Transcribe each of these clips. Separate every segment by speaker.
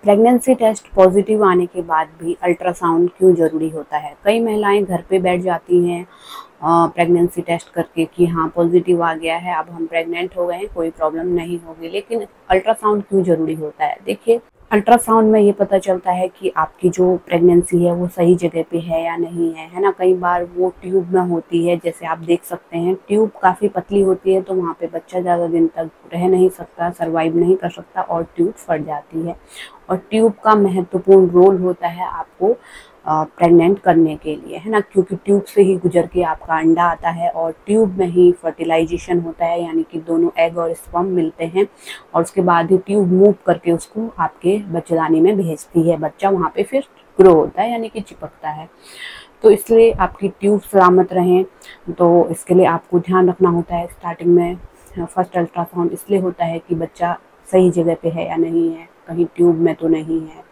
Speaker 1: Pregnancy test positive आने के बाद भी अल्ट्रासाउंड क्यों ज़रूरी होता है? कई महिलाएं घर पे बैठ जाती हैं प्रेगनेंसी टेस्ट करके कि हाँ पॉजिटिव आ गया है, अब हम प्रेग्नेंट हो गए हैं, कोई प्रॉब्लम नहीं होगी। लेकिन अल्ट्रासाउंड क्यों ज़रूरी होता है? देखिए, अल्ट्रासाउंड में ये पता चलता है कि आपकी जो प्रेगनेंसी है वो सही जगह पे है या नहीं है ना। कई बार वो ट्यूब में होती है, जैसे आप देख सकते हैं ट्यूब काफ़ी पतली होती है, तो वहाँ पे बच्चा ज़्यादा दिन तक रह नहीं सकता, सर्वाइव नहीं कर सकता और ट्यूब फट जाती है। और ट्यूब का महत्वपूर्ण रोल होता है आपको प्रेग्नेंट करने के लिए, है ना, क्योंकि ट्यूब से ही गुजर के आपका अंडा आता है और ट्यूब में ही फर्टिलाइजेशन होता है, यानी कि दोनों एग और स्पर्म मिलते हैं और उसके बाद ही ट्यूब मूव करके उसको आपके बच्चेदानी में भेजती है। बच्चा वहाँ पे फिर ग्रो होता है, यानी कि चिपकता है। तो इसलिए आपकी ट्यूब सलामत रहें, तो इसके लिए आपको ध्यान रखना होता है। स्टार्टिंग में फर्स्ट अल्ट्रासाउंड इसलिए होता है कि बच्चा सही जगह पे है या नहीं है, कहीं ट्यूब में तो नहीं है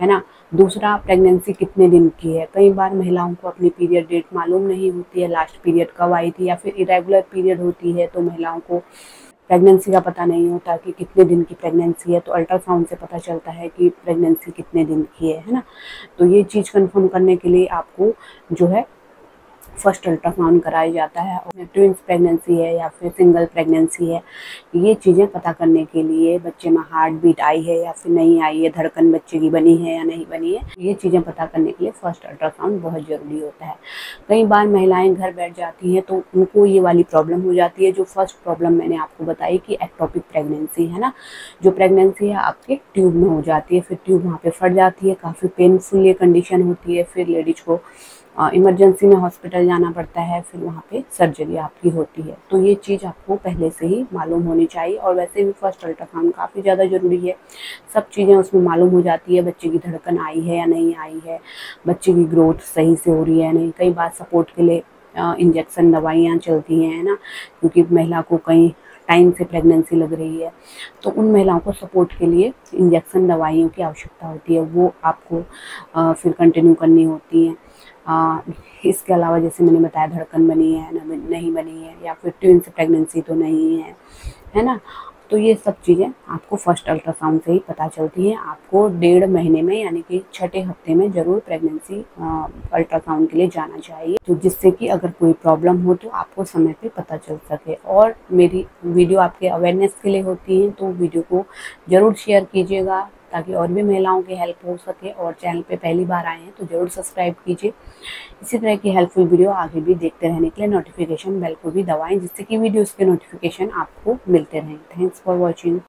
Speaker 1: ना। दूसरा, प्रेगनेंसी कितने दिन की है। कई बार महिलाओं को अपनी पीरियड डेट मालूम नहीं होती है, लास्ट पीरियड कब आई थी, या फिर इरेगुलर पीरियड होती है, तो महिलाओं को प्रेगनेंसी का पता नहीं होता कि कितने दिन की प्रेगनेंसी है। तो अल्ट्रासाउंड से पता चलता है कि प्रेगनेंसी कितने दिन की है ना। तो ये चीज़ कंफर्म करने के लिए आपको जो है फर्स्ट अल्ट्रासाउंड कराया जाता है। और ट्विंस प्रेगनेंसी है या फिर सिंगल प्रेगनेंसी है, ये चीज़ें पता करने के लिए, बच्चे में हार्ट बीट आई है या फिर नहीं आई है, धड़कन बच्चे की बनी है या नहीं बनी है, ये चीज़ें पता करने के लिए फर्स्ट अल्ट्रासाउंड बहुत ज़रूरी होता है। कई बार महिलाएं घर बैठ जाती हैं तो उनको ये वाली प्रॉब्लम हो जाती है, जो फर्स्ट प्रॉब्लम मैंने आपको बताई कि एक्टोपिक प्रेगनेंसी है ना। जो प्रेगनेंसी है आपके ट्यूब में हो जाती है, फिर ट्यूब वहाँ पे फट जाती है, काफ़ी पेनफुल ये कंडीशन होती है, फिर लेडीज को इमरजेंसी में हॉस्पिटल जाना पड़ता है, फिर वहाँ पे सर्जरी आपकी होती है। तो ये चीज़ आपको पहले से ही मालूम होनी चाहिए। और वैसे भी फर्स्ट अल्ट्रासाउंड काफ़ी ज़्यादा ज़रूरी है, सब चीज़ें उसमें मालूम हो जाती है, बच्चे की धड़कन आई है या नहीं आई है, बच्चे की ग्रोथ सही से हो रही है या नहीं। कई बार सपोर्ट के लिए इंजेक्शन दवाइयाँ चलती हैं, है ना, क्योंकि महिला को कई टाइम से प्रेगनेंसी लग रही है, तो उन महिलाओं को सपोर्ट के लिए इंजेक्शन दवाइयों की आवश्यकता होती है, वो आपको फिर कंटिन्यू करनी होती हैं। इसके अलावा जैसे मैंने बताया, धड़कन बनी है ना नहीं बनी है, या फिर ट्विंस प्रेगनेंसी तो नहीं है ना। तो ये सब चीज़ें आपको फर्स्ट अल्ट्रासाउंड से ही पता चलती हैं। आपको 1.5 महीने में, यानी कि छठे हफ्ते में ज़रूर प्रेगनेंसी अल्ट्रासाउंड के लिए जाना चाहिए, तो जिससे कि अगर कोई प्रॉब्लम हो तो आपको समय पे पता चल सके। और मेरी वीडियो आपके अवेयरनेस के लिए होती है, तो वीडियो को ज़रूर शेयर कीजिएगा ताकि और भी महिलाओं की हेल्प हो सके। और चैनल पे पहली बार आए हैं तो ज़रूर सब्सक्राइब कीजिए। इसी तरह की हेल्पफुल वीडियो आगे भी देखते रहने के लिए नोटिफिकेशन बेल को भी दबाएं, जिससे कि वीडियोस के नोटिफिकेशन आपको मिलते रहें। Thanks for watching.